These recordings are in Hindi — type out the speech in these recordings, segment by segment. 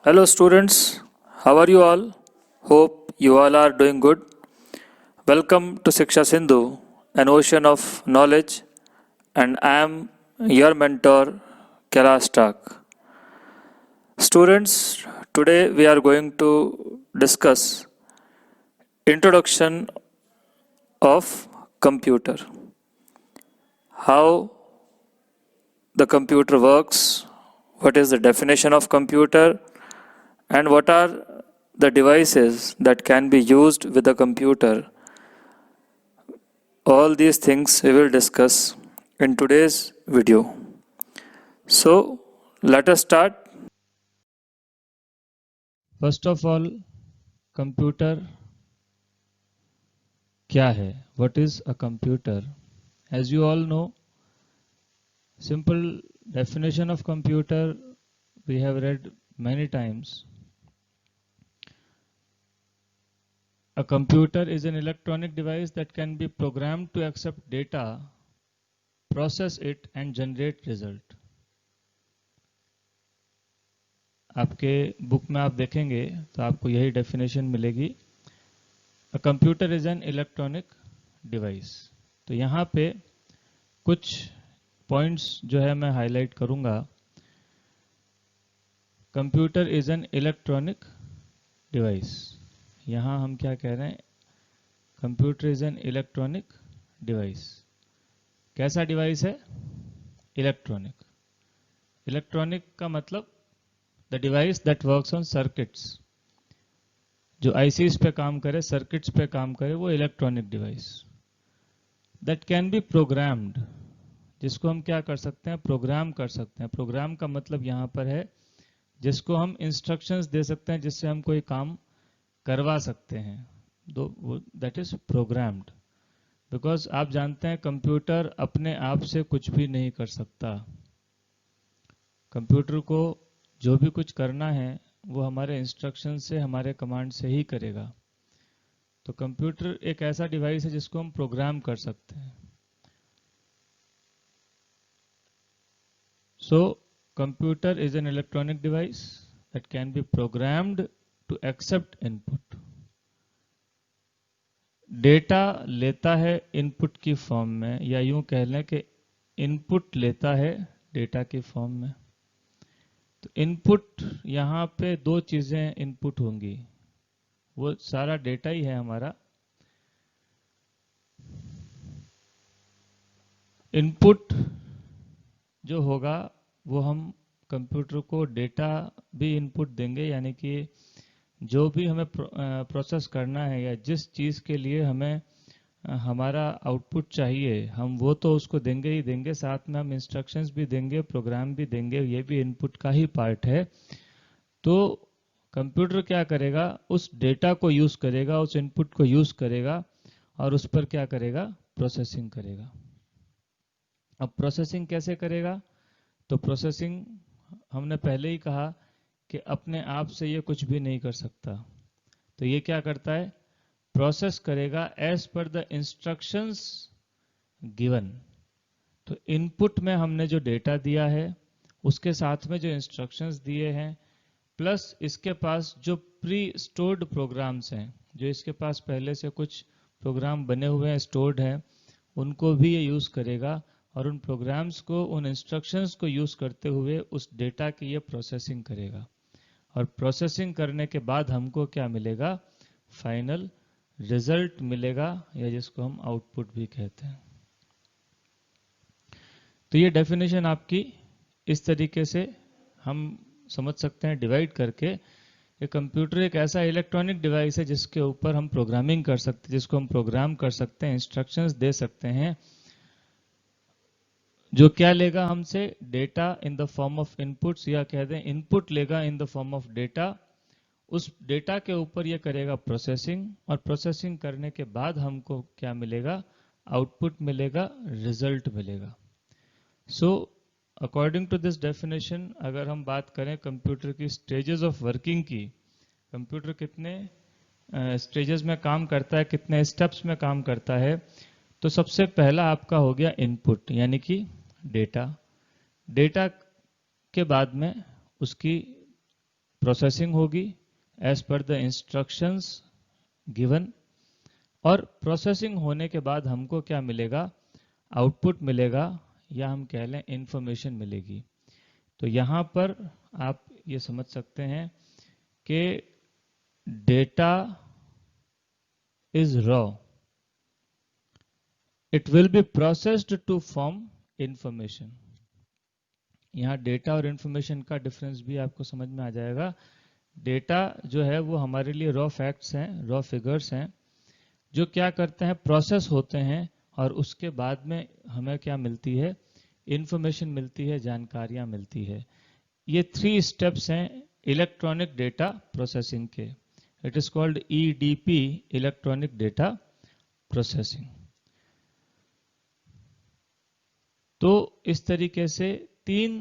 Hello students, how are you all? Hope you all are doing good. Welcome to Shiksha Sindhu, an ocean of knowledge, and I am your mentor Kailash Tak. Students, today we are going to discuss introduction of computer. How the computer works, what is the definition of computer, and what are the devices that can be used with a computer. All these things we will discuss in today's video. So let us start. First of all, computer क्या है? What is a computer? As you all know, simple definition of computer we have read many times. A computer is an electronic device that can be programmed to accept data, process it and generate result. आपके बुक में आप देखेंगे तो आपको यही डेफिनेशन मिलेगी. A computer is an electronic device. तो यहाँ पे कुछ पॉइंट्स जो है मैं हाईलाइट करूंगा. Computer is an electronic device. यहाँ हम क्या कह रहे हैं? Computer is an electronic device. कैसा डिवाइस है? इलेक्ट्रॉनिक. इलेक्ट्रॉनिक का मतलब the device that works on circuits. जो आईसीज पे काम करे, सर्किट्स पे काम करे, वो electronic device. That can be programmed. जिसको हम क्या कर सकते हैं? प्रोग्राम कर सकते हैं. प्रोग्राम का मतलब यहाँ पर है जिसको हम इंस्ट्रक्शंस दे सकते हैं, जिससे हम कोई काम करवा सकते हैं. That is programmed. बिकॉज आप जानते हैं कंप्यूटर अपने आप से कुछ भी नहीं कर सकता. कंप्यूटर को जो भी कुछ करना है वो हमारे इंस्ट्रक्शन से, हमारे कमांड से ही करेगा. तो कंप्यूटर एक ऐसा डिवाइस है जिसको हम प्रोग्राम कर सकते हैं. So, computer is an electronic device that can be programmed to accept input. Data लेता है इनपुट की फॉर्म में, या यूं कह लें कि इनपुट लेता है डेटा की फॉर्म में. तो इनपुट यहाँ पे दो चीजें इनपुट होंगी. वो सारा डेटा ही है हमारा. इनपुट जो होगा वो हम कंप्यूटर को डेटा भी इनपुट देंगे, यानी कि जो भी हमें प्रोसेस करना है या जिस चीज़ के लिए हमें हमारा आउटपुट चाहिए, हम वो तो उसको देंगे ही देंगे. साथ में हम इंस्ट्रक्शंस भी देंगे, प्रोग्राम भी देंगे. ये भी इनपुट का ही पार्ट है. तो कंप्यूटर क्या करेगा? उस डेटा को यूज करेगा, उस इनपुट को यूज करेगा और उस पर क्या करेगा? प्रोसेसिंग करेगा. अब प्रोसेसिंग कैसे करेगा? तो प्रोसेसिंग हमने पहले ही कहा कि अपने आप से ये कुछ भी नहीं कर सकता. तो ये क्या करता है? प्रोसेस करेगा as per the instructions given. तो इनपुट में हमने जो डेटा दिया है उसके साथ में जो इंस्ट्रक्शंस दिए हैं, प्लस इसके पास जो प्री स्टोर्ड प्रोग्राम्स हैं, जो इसके पास पहले से कुछ प्रोग्राम बने हुए हैं, स्टोर्ड हैं, उनको भी ये यूज करेगा. और उन प्रोग्राम्स को, उन इंस्ट्रक्शंस को यूज करते हुए उस डेटा की ये प्रोसेसिंग करेगा. और प्रोसेसिंग करने के बाद हमको क्या मिलेगा? फाइनल रिजल्ट मिलेगा, या जिसको हम आउटपुट भी कहते हैं. तो ये डेफिनेशन आपकी इस तरीके से हम समझ सकते हैं डिवाइड करके. ये कंप्यूटर एक ऐसा इलेक्ट्रॉनिक डिवाइस है जिसके ऊपर हम प्रोग्रामिंग कर सकते हैं, जिसको हम प्रोग्राम कर सकते हैं, इंस्ट्रक्शंस दे सकते हैं. जो क्या लेगा हमसे? Data in the form of inputs, या कह दें इनपुट लेगा in the form of data. उस डेटा के ऊपर ये करेगा प्रोसेसिंग, और प्रोसेसिंग करने के बाद हमको क्या मिलेगा? आउटपुट मिलेगा, रिजल्ट मिलेगा. So according to this definition, अगर हम बात करें कंप्यूटर की स्टेजेस ऑफ वर्किंग की, कंप्यूटर कितने स्टेजेस में काम करता है, कितने स्टेप्स में काम करता है, तो सबसे पहला आपका हो गया इनपुट, यानी कि डेटा. डेटा के बाद में उसकी प्रोसेसिंग होगी as per the instructions given, और प्रोसेसिंग होने के बाद हमको क्या मिलेगा, आउटपुट मिलेगा, या हम कह लें इंफॉर्मेशन मिलेगी। तो यहाँ पर आप ये समझ सकते हैं कि data is raw, it will be processed to form information. यहाँ डेटा और इंफॉर्मेशन का डिफरेंस भी आपको समझ में आ जाएगा। डेटा जो है वो हमारे लिए रॉ फैक्ट्स हैं, रॉ फिगर्स हैं, जो क्या करते हैं, प्रोसेस होते हैं, और उसके बाद में हमें क्या मिलती है, इंफॉर्मेशन मिलती है, जानकारियाँ मिलती है। ये 3 स्टेप्स हैं इलेक्ट्रॉनिक डेटा प्रोसेसिंग के। It is called EDP, electronic data processing. तो इस तरीके से 3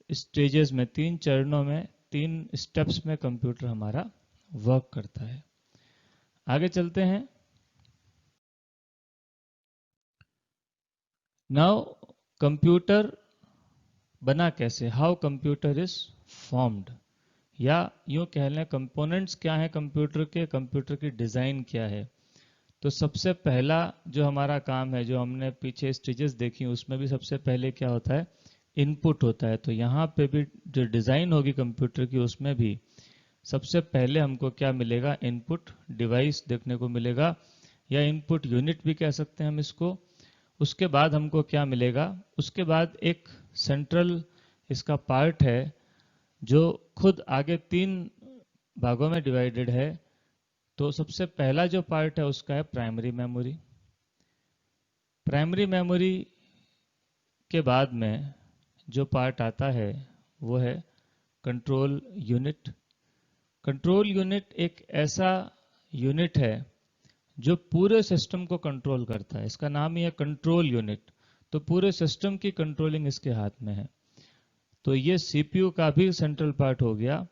स्टेजेस में, 3 चरणों में, 3 स्टेप्स में कंप्यूटर हमारा वर्क करता है। आगे चलते हैं। नाउ कंप्यूटर बना कैसे, हाउ कंप्यूटर इज फॉर्म्ड, या यूं कह लें कंपोनेंट्स क्या हैं कंप्यूटर के, कंप्यूटर की डिज़ाइन क्या है। तो सबसे पहला जो हमारा काम है, जो हमने पीछे स्टेजेस देखी उसमें भी सबसे पहले क्या होता है, इनपुट होता है। तो यहाँ पे भी जो डिज़ाइन होगी कंप्यूटर की उसमें भी सबसे पहले हमको क्या मिलेगा, इनपुट डिवाइस देखने को मिलेगा, या इनपुट यूनिट भी कह सकते हैं हम इसको। उसके बाद हमको क्या मिलेगा, उसके बाद एक सेंट्रल इसका पार्ट है जो खुद आगे 3 भागों में डिवाइडेड है। तो सबसे पहला जो पार्ट है उसका है प्राइमरी मेमोरी। प्राइमरी मेमोरी के बाद में जो पार्ट आता है वो है कंट्रोल यूनिट। कंट्रोल यूनिट एक ऐसा यूनिट है जो पूरे सिस्टम को कंट्रोल करता है, इसका नाम ही है कंट्रोल यूनिट। तो पूरे सिस्टम की कंट्रोलिंग इसके हाथ में है। तो ये सीपीयू का भी सेंट्रल पार्ट हो गया।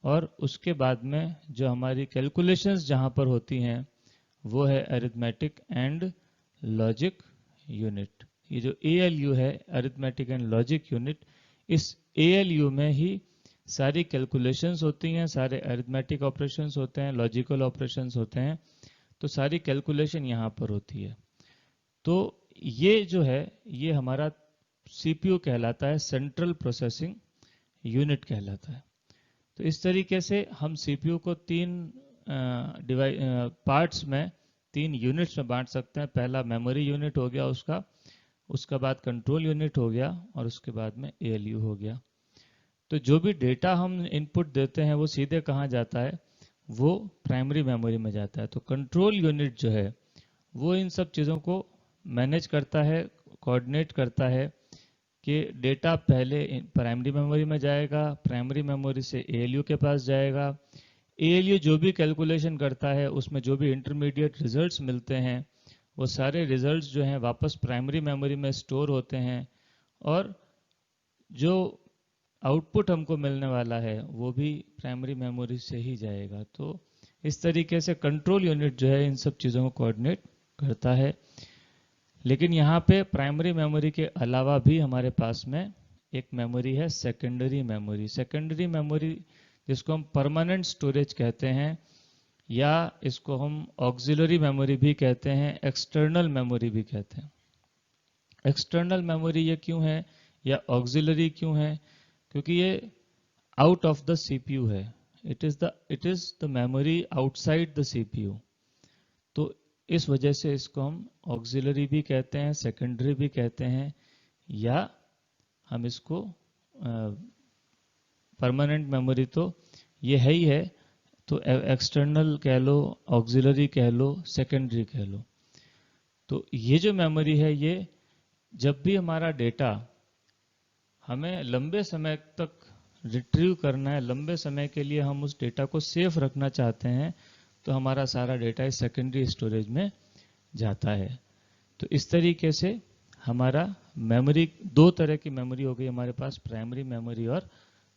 और उसके बाद में जो हमारी कैलकुलेशंस जहाँ पर होती हैं वो है अरिथमेटिक एंड लॉजिक यूनिट। ये जो एएलयू है, अरिथमेटिक एंड लॉजिक यूनिट, इस एएलयू में ही सारी कैलकुलेशंस होती हैं, सारे अरिथमेटिक ऑपरेशंस होते हैं, लॉजिकल ऑपरेशंस होते हैं। तो सारी कैलकुलेशन यहाँ पर होती है। तो ये जो है ये हमारा सीपीयू कहलाता है, सेंट्रल प्रोसेसिंग यूनिट कहलाता है। तो इस तरीके से हम सीपीयू को 3 पार्ट्स में, 3 यूनिट्स में बांट सकते हैं। पहला मेमोरी यूनिट हो गया उसका, उसके बाद कंट्रोल यूनिट हो गया, और उसके बाद में एएलयू हो गया। तो जो भी डेटा हम इनपुट देते हैं वो सीधे कहाँ जाता है, वो प्राइमरी मेमोरी में जाता है। तो कंट्रोल यूनिट जो है वो इन सब चीज़ों को मैनेज करता है, कोऑर्डिनेट करता है कि डेटा पहले प्राइमरी मेमोरी में जाएगा, प्राइमरी मेमोरी से एएलयू के पास जाएगा, एएलयू जो भी कैलकुलेशन करता है उसमें जो भी इंटरमीडिएट रिजल्ट्स मिलते हैं वो सारे रिजल्ट्स जो हैं वापस प्राइमरी मेमोरी में स्टोर होते हैं, और जो आउटपुट हमको मिलने वाला है वो भी प्राइमरी मेमोरी से ही जाएगा। तो इस तरीके से कंट्रोल यूनिट जो है इन सब चीज़ों को कोऑर्डिनेट करता है। लेकिन यहाँ पे प्राइमरी मेमोरी के अलावा भी हमारे पास में एक मेमोरी है, सेकेंडरी मेमोरी। सेकेंडरी मेमोरी जिसको हम परमानेंट स्टोरेज कहते हैं, या इसको हम ऑक्सिलरी मेमोरी भी कहते हैं, एक्सटर्नल मेमोरी भी कहते हैं। एक्सटर्नल मेमोरी ये क्यों है या ऑक्सिलरी क्यों है, क्योंकि ये आउट ऑफ द सीपीयू है। It is the memory outside the CPU. तो इस वजह से इसको हम ऑक्सिलरी भी कहते हैं, सेकेंडरी भी कहते हैं, या हम इसको परमानेंट मेमोरी तो ये है ही है, तो एक्सटर्नल कह लो, ऑक्सिलरी कह लो, सेकेंडरी कह लो। तो ये जो मेमोरी है ये जब भी हमारा डेटा हमें लंबे समय तक रिट्रीव करना है, लंबे समय के लिए हम उस डेटा को सेफ रखना चाहते हैं, तो हमारा सारा डेटा इस सेकेंडरी स्टोरेज में जाता है। तो इस तरीके से हमारा मेमोरी, 2 तरह की मेमोरी हो गई हमारे पास, प्राइमरी मेमोरी और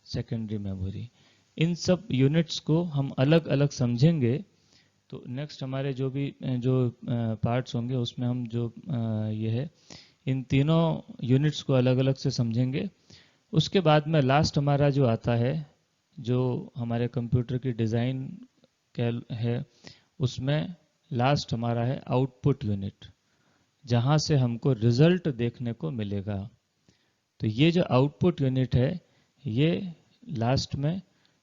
सेकेंडरी मेमोरी। इन सब यूनिट्स को हम अलग अलग समझेंगे। तो नेक्स्ट हमारे जो पार्ट्स होंगे उसमें हम जो ये है इन तीनों यूनिट्स को अलग अलग से समझेंगे। उसके बाद में लास्ट हमारा जो आता है जो हमारे कंप्यूटर की डिज़ाइन है, उसमें लास्ट हमारा है आउटपुट यूनिट, जहाँ से हमको रिजल्ट देखने को मिलेगा। तो ये जो आउटपुट यूनिट है, ये लास्ट में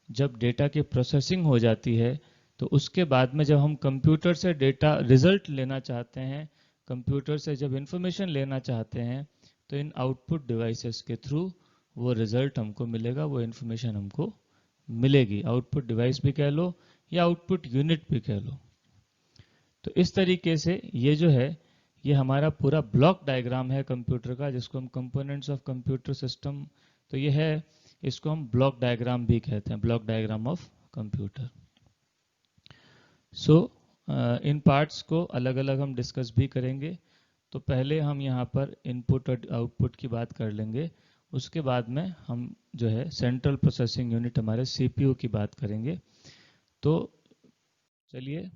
जब डेटा की प्रोसेसिंग हो जाती है, तो उसके बाद में जब हम कंप्यूटर से डेटा रिजल्ट लेना चाहते हैं, कंप्यूटर से जब इंफॉर्मेशन लेना चाहते हैं, तो इन आउटपुट डिवाइसेस के थ्रू वो रिजल्ट हमको मिलेगा, वो इंफॉर्मेशन हमको मिलेगी। आउटपुट डिवाइस भी कह लो या आउटपुट यूनिट भी कह लो। तो इस तरीके से ये जो है, ये हमारा पूरा ब्लॉक डायग्राम है कंप्यूटर का, जिसको हम कंपोनेंट्स ऑफ कंप्यूटर सिस्टम, तो ये है, इसको हम ब्लॉक डायग्राम भी कहते हैं, block diagram of computer. So in parts को अलग अलग हम डिस्कस भी करेंगे। तो पहले हम यहाँ पर इनपुट और आउटपुट की बात कर लेंगे, उसके बाद में हम जो है सेंट्रल प्रोसेसिंग यूनिट हमारे सीपीयू की बात करेंगे। तो चलिए,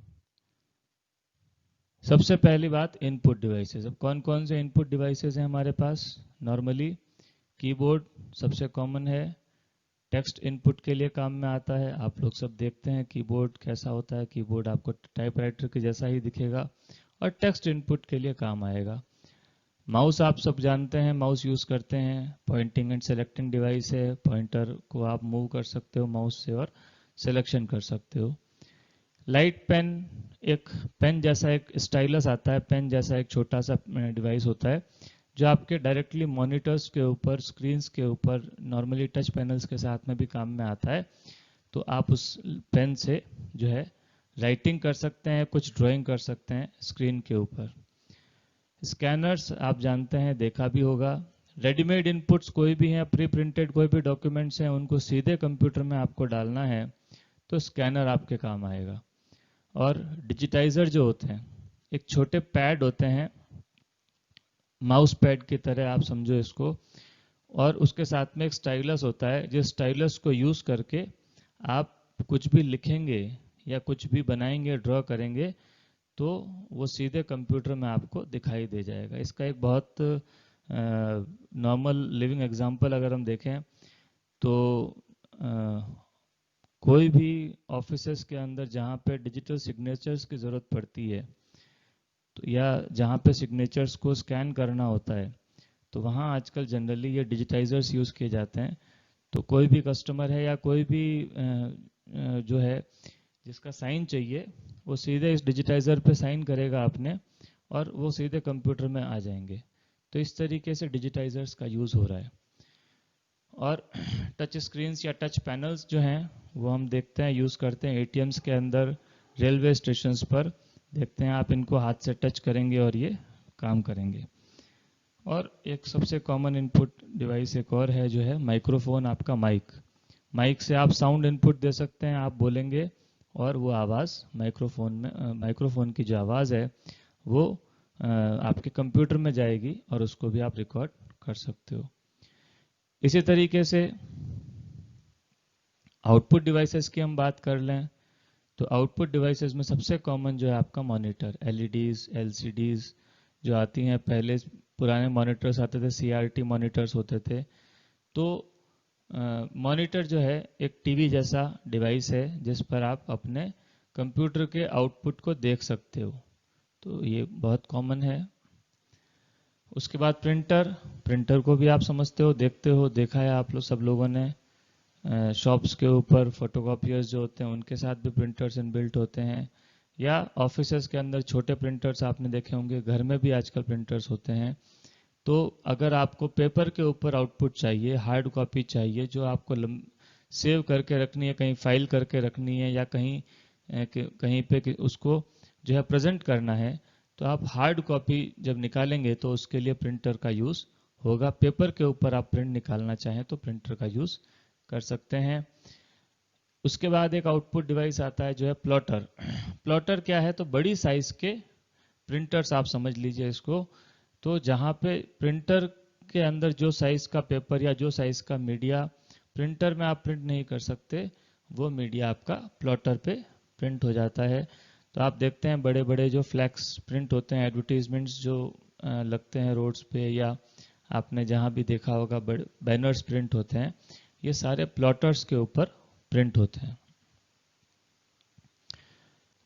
सबसे पहली बात इनपुट डिवाइसेस। अब कौन कौन से इनपुट डिवाइसेस हैं हमारे पास? नॉर्मली कीबोर्ड सबसे कॉमन है, टेक्स्ट इनपुट के लिए काम में आता है। आप लोग सब देखते हैं कीबोर्ड कैसा होता है, कीबोर्ड आपको टाइपराइटर के जैसा ही दिखेगा और टेक्स्ट इनपुट के लिए काम आएगा। माउस आप सब जानते हैं, माउस यूज़ करते हैं, पॉइंटिंग एंड सेलेक्टिंग डिवाइस है, पॉइंटर को आप मूव कर सकते हो माउस से और सिलेक्शन कर सकते हो। लाइट पेन, एक पेन जैसा एक स्टाइलस आता है, पेन जैसा एक छोटा सा डिवाइस होता है, जो आपके डायरेक्टली मॉनिटर्स के ऊपर, स्क्रीन्स के ऊपर, नॉर्मली टच पैनल्स के साथ में भी काम में आता है। तो आप उस पेन से जो है राइटिंग कर सकते हैं, कुछ ड्राइंग कर सकते हैं स्क्रीन के ऊपर। स्कैनर्स आप जानते हैं, देखा भी होगा। रेडीमेड इनपुट्स कोई भी हैं, प्री प्रिंटेड कोई भी डॉक्यूमेंट्स हैं, उनको सीधे कंप्यूटर में आपको डालना है, तो स्कैनर आपके काम आएगा। और डिजिटाइजर जो होते हैं, एक छोटे पैड होते हैं, माउस पैड की तरह आप समझो इसको, और उसके साथ में एक स्टाइलस होता है, जिस स्टाइलस को यूज़ करके आप कुछ भी लिखेंगे या कुछ भी बनाएंगे, ड्रॉ करेंगे, तो वो सीधे कंप्यूटर में आपको दिखाई दे जाएगा। इसका एक बहुत नॉर्मल लिविंग एग्जांपल अगर हम देखें, तो कोई भी ऑफिसेस के अंदर जहाँ पे डिजिटल सिग्नेचर्स की ज़रूरत पड़ती है, तो या जहाँ पे सिग्नेचर्स को स्कैन करना होता है, तो वहाँ आजकल जनरली ये डिजिटाइजर्स यूज़ किए जाते हैं। तो कोई भी कस्टमर है या कोई भी जो है जिसका साइन चाहिए, वो सीधे इस डिजिटाइजर पे साइन करेगा आपने, और वो सीधे कंप्यूटर में आ जाएंगे। तो इस तरीके से डिजिटाइजर्स का यूज़ हो रहा है। और टच स्क्रीन्स या टच पैनल्स जो हैं, वो हम देखते हैं, यूज़ करते हैं एटीएम्स के अंदर, रेलवे स्टेशंस पर देखते हैं, आप इनको हाथ से टच करेंगे और ये काम करेंगे। और एक सबसे कॉमन इनपुट डिवाइस एक और है, जो है माइक्रोफोन, आपका माइक। माइक से आप साउंड इनपुट दे सकते हैं, आप बोलेंगे और वो आवाज़ माइक्रोफोन में, माइक्रोफोन की जो आवाज़ है वो आपके कंप्यूटर में जाएगी और उसको भी आप रिकॉर्ड कर सकते हो। इसी तरीके से आउटपुट डिवाइसेस की हम बात कर लें, तो आउटपुट डिवाइसेस में सबसे कॉमन जो है आपका मॉनिटर, एलईडीज, एलसीडीज जो आती हैं। पहले पुराने मॉनिटर्स आते थे, सीआरटी मॉनिटर्स होते थे। तो मॉनिटर जो है एक टीवी जैसा डिवाइस है, जिस पर आप अपने कंप्यूटर के आउटपुट को देख सकते हो। तो ये बहुत कॉमन है। उसके बाद प्रिंटर, प्रिंटर को भी आप समझते हो, देखते हो, देखा है आप लोग सब लोगों ने। शॉप्स के ऊपर फोटोकॉपियर्स जो होते हैं, उनके साथ भी प्रिंटर्स इनबिल्ट होते हैं। या ऑफिसेस के अंदर छोटे प्रिंटर्स आपने देखे होंगे, घर में भी आजकल प्रिंटर्स होते हैं। तो अगर आपको पेपर के ऊपर आउटपुट चाहिए, हार्ड कॉपी चाहिए, जो आपको सेव करके रखनी है, कहीं फाइल करके रखनी है, या कहीं पे उसको जो है प्रेजेंट करना है, तो आप हार्ड कॉपी जब निकालेंगे तो उसके लिए प्रिंटर का यूज़ होगा। पेपर के ऊपर आप प्रिंट निकालना चाहें तो प्रिंटर का यूज़ कर सकते हैं। उसके बाद एक आउटपुट डिवाइस आता है जो है प्लॉटर। प्लॉटर क्या है? तो बड़ी साइज के प्रिंटर्स आप समझ लीजिए इसको। तो जहाँ पे प्रिंटर के अंदर जो साइज का पेपर या जो साइज का मीडिया प्रिंटर में आप प्रिंट नहीं कर सकते, वो मीडिया आपका प्लॉटर पे प्रिंट हो जाता है। तो आप देखते हैं बड़े बड़े जो फ्लैक्स प्रिंट होते हैं, एडवर्टीजमेंट्स जो लगते हैं रोड्स पे, या आपने जहाँ भी देखा होगा बड़े बैनर्स प्रिंट होते हैं, ये सारे प्लॉटर्स के ऊपर प्रिंट होते हैं।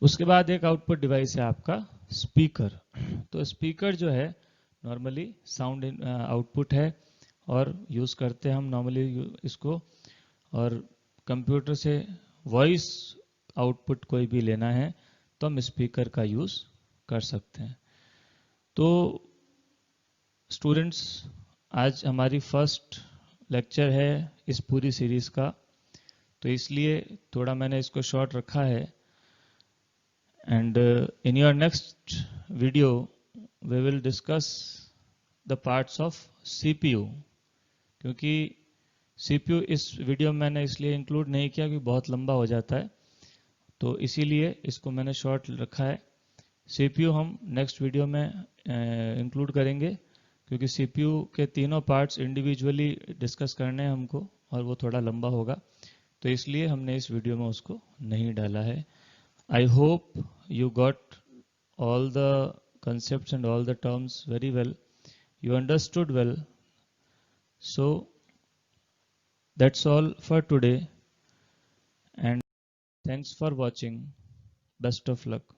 उसके बाद एक आउटपुट डिवाइस है आपका स्पीकर। तो स्पीकर जो है नॉर्मली साउंड आउटपुट है और यूज़ करते हैं हम नॉर्मली इसको। और कंप्यूटर से वॉइस आउटपुट कोई भी लेना है तो हम स्पीकर का यूज़ कर सकते हैं। तो स्टूडेंट्स, आज हमारी फर्स्ट लेक्चर है इस पूरी सीरीज़ का, तो इसलिए थोड़ा मैंने इसको शॉर्ट रखा है। And in your next video we will discuss the parts of CPU, क्योंकि सीपीयू इस वीडियो में मैंने इसलिए इंक्लूड नहीं किया कि बहुत लंबा हो जाता है, तो इसीलिए इसको मैंने शॉर्ट रखा है। सीपीयू हम नेक्स्ट वीडियो में इंक्लूड करेंगे, क्योंकि सीपीयू के तीनों पार्ट्स इंडिविजुअली डिस्कस करने हैं हमको और वो थोड़ा लंबा होगा, तो इसलिए हमने इस वीडियो में उसको नहीं डाला है। I hope you got all the concepts and all the terms very well. You understood well. So that's all for today. And thanks for watching. Best of luck.